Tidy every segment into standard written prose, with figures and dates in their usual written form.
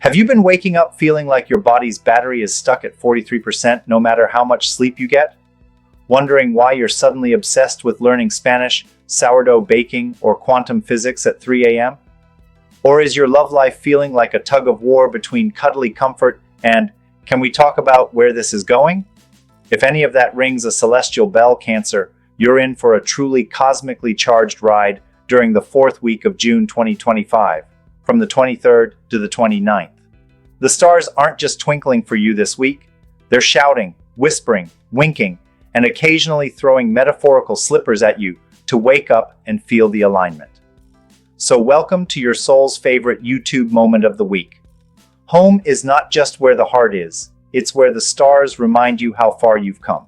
Have you been waking up feeling like your body's battery is stuck at 43% no matter how much sleep you get? Wondering why you're suddenly obsessed with learning Spanish, sourdough baking, or quantum physics at 3 a.m.? Or is your love life feeling like a tug of war between cuddly comfort and, can we talk about where this is going? If any of that rings a celestial bell, Cancer, you're in for a truly cosmically charged ride during the fourth week of June 2025, from the 23rd to the 29th. The stars aren't just twinkling for you this week, they're shouting, whispering, winking, and occasionally throwing metaphorical slippers at you to wake up and feel the alignment. So welcome to your soul's favorite YouTube moment of the week. Home is not just where the heart is, it's where the stars remind you how far you've come.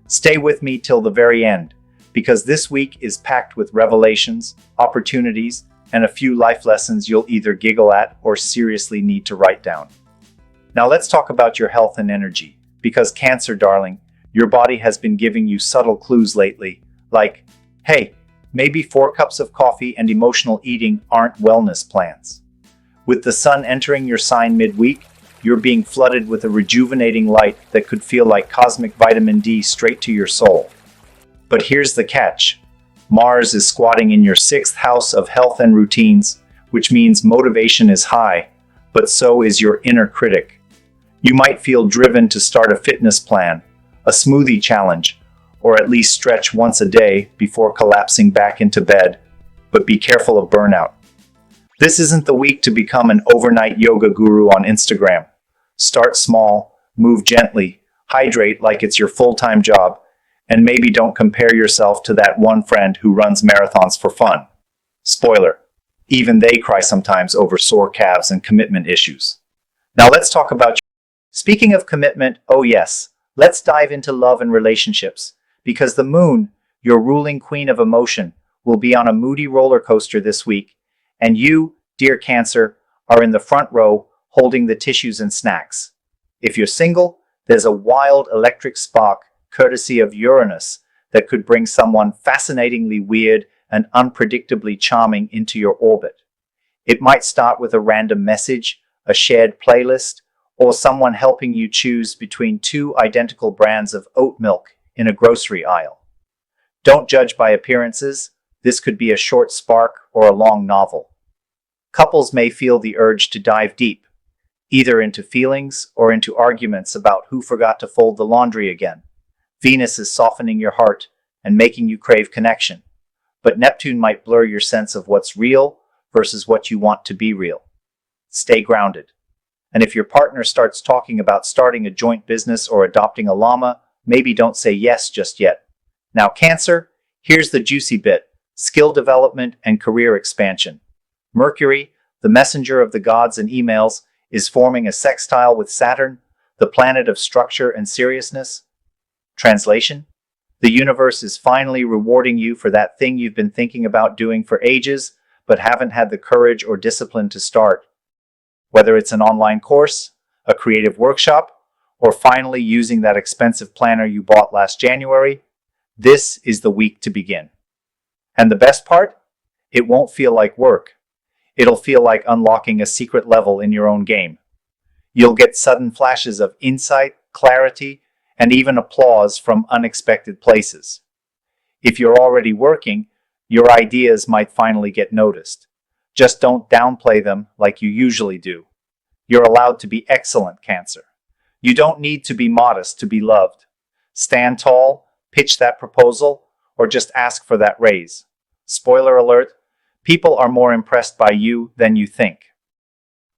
Stay with me till the very end, because this week is packed with revelations, opportunities, and a few life lessons you'll either giggle at or seriously need to write down. Now let's talk about your health and energy, because Cancer, darling, your body has been giving you subtle clues lately, like, hey, maybe 4 cups of coffee and emotional eating aren't wellness plans. With the sun entering your sign midweek, you're being flooded with a rejuvenating light that could feel like cosmic vitamin D straight to your soul. But here's the catch. Mars is squatting in your 6th house of health and routines, which means motivation is high, but so is your inner critic. You might feel driven to start a fitness plan, a smoothie challenge, or at least stretch once a day before collapsing back into bed, but be careful of burnout. This isn't the week to become an overnight yoga guru on Instagram. Start small, move gently, hydrate like it's your full-time job, and maybe don't compare yourself to that one friend who runs marathons for fun. Spoiler, even they cry sometimes over sore calves and commitment issues. Now let's talk about... Speaking of commitment, oh yes, let's dive into love and relationships, because the moon, your ruling queen of emotion, will be on a moody roller coaster this week, and you, dear Cancer, are in the front row holding the tissues and snacks. If you're single, there's a wild electric spark, courtesy of Uranus, that could bring someone fascinatingly weird and unpredictably charming into your orbit. It might start with a random message, a shared playlist, or someone helping you choose between 2 identical brands of oat milk in a grocery aisle. Don't judge by appearances. This could be a short spark or a long novel. Couples may feel the urge to dive deep, either into feelings or into arguments about who forgot to fold the laundry again. Venus is softening your heart and making you crave connection, but Neptune might blur your sense of what's real versus what you want to be real. Stay grounded. And if your partner starts talking about starting a joint business or adopting a llama, maybe don't say yes just yet. Now, Cancer, here's the juicy bit: skill development and career expansion. Mercury, the messenger of the gods and emails, is forming a sextile with Saturn, the planet of structure and seriousness. Translation: the universe is finally rewarding you for that thing you've been thinking about doing for ages, but haven't had the courage or discipline to start. Whether it's an online course, a creative workshop, or finally using that expensive planner you bought last January, this is the week to begin. And the best part? It won't feel like work. It'll feel like unlocking a secret level in your own game. You'll get sudden flashes of insight, clarity, and even applause from unexpected places. If you're already working, your ideas might finally get noticed. Just don't downplay them like you usually do. You're allowed to be excellent, Cancer. You don't need to be modest to be loved. Stand tall, pitch that proposal, or just ask for that raise. Spoiler alert, people are more impressed by you than you think.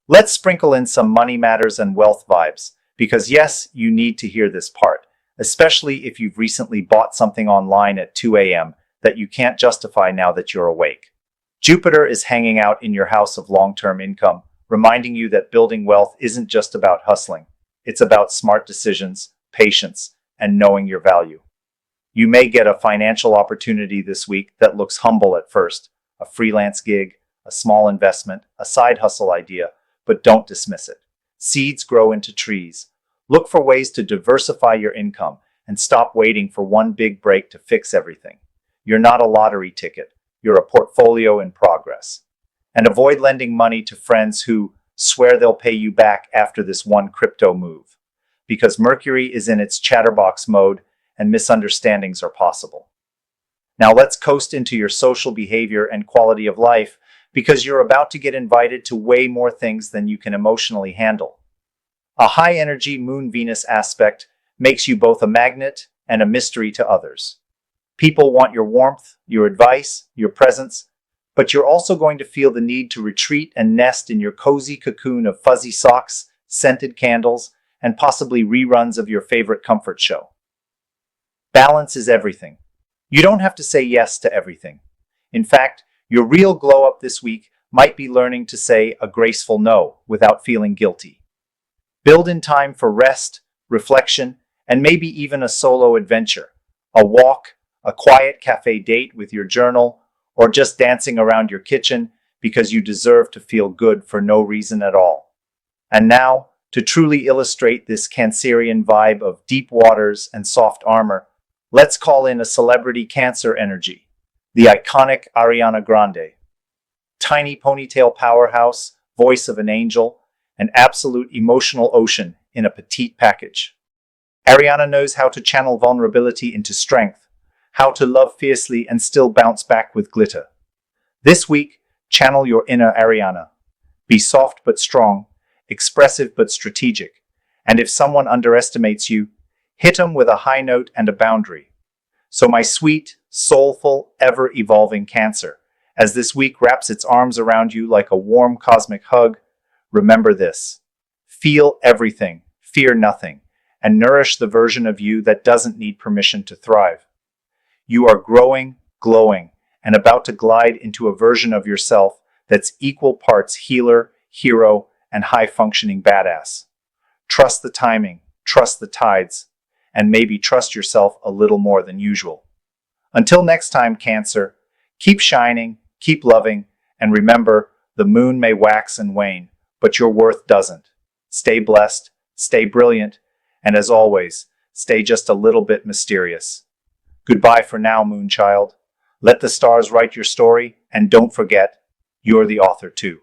Let's sprinkle in some money matters and wealth vibes, because yes, you need to hear this part, especially if you've recently bought something online at 2 a.m. that you can't justify now that you're awake. Jupiter is hanging out in your house of long-term income, reminding you that building wealth isn't just about hustling. It's about smart decisions, patience, and knowing your value. You may get a financial opportunity this week that looks humble at first, a freelance gig, a small investment, a side hustle idea, but don't dismiss it. Seeds grow into trees. Look for ways to diversify your income and stop waiting for one big break to fix everything. You're not a lottery ticket. You're a portfolio in progress. And avoid lending money to friends who, swear they'll pay you back after this one crypto move. Because Mercury is in its chatterbox mode and misunderstandings are possible. Now let's coast into your social behavior and quality of life because you're about to get invited to way more things than you can emotionally handle. A high-energy Moon-Venus aspect makes you both a magnet and a mystery to others. People want your warmth, your advice, your presence, but you're also going to feel the need to retreat and nest in your cozy cocoon of fuzzy socks, scented candles, and possibly reruns of your favorite comfort show. Balance is everything. You don't have to say yes to everything. In fact, your real glow-up this week might be learning to say a graceful no without feeling guilty. Build in time for rest, reflection, and maybe even a solo adventure, a walk, a quiet cafe date with your journal, or just dancing around your kitchen because you deserve to feel good for no reason at all. And now, to truly illustrate this Cancerian vibe of deep waters and soft armor, let's call in a celebrity Cancer energy, the iconic Ariana Grande. Tiny ponytail powerhouse, voice of an angel, an absolute emotional ocean in a petite package. Ariana knows how to channel vulnerability into strength, how to love fiercely and still bounce back with glitter. This week, channel your inner Ariana. Be soft but strong, expressive but strategic, and if someone underestimates you, hit them with a high note and a boundary. So my sweet, soulful, ever-evolving Cancer, as this week wraps its arms around you like a warm cosmic hug, remember this. Feel everything, fear nothing, and nourish the version of you that doesn't need permission to thrive. You are growing, glowing, and about to glide into a version of yourself that's equal parts healer, hero, and high-functioning badass. Trust the timing, trust the tides, and maybe trust yourself a little more than usual. Until next time, Cancer, keep shining, keep loving, and remember, the moon may wax and wane, but your worth doesn't. Stay blessed, stay brilliant, and as always, stay just a little bit mysterious. Goodbye for now, Moonchild. Let the stars write your story, and don't forget, you're the author too.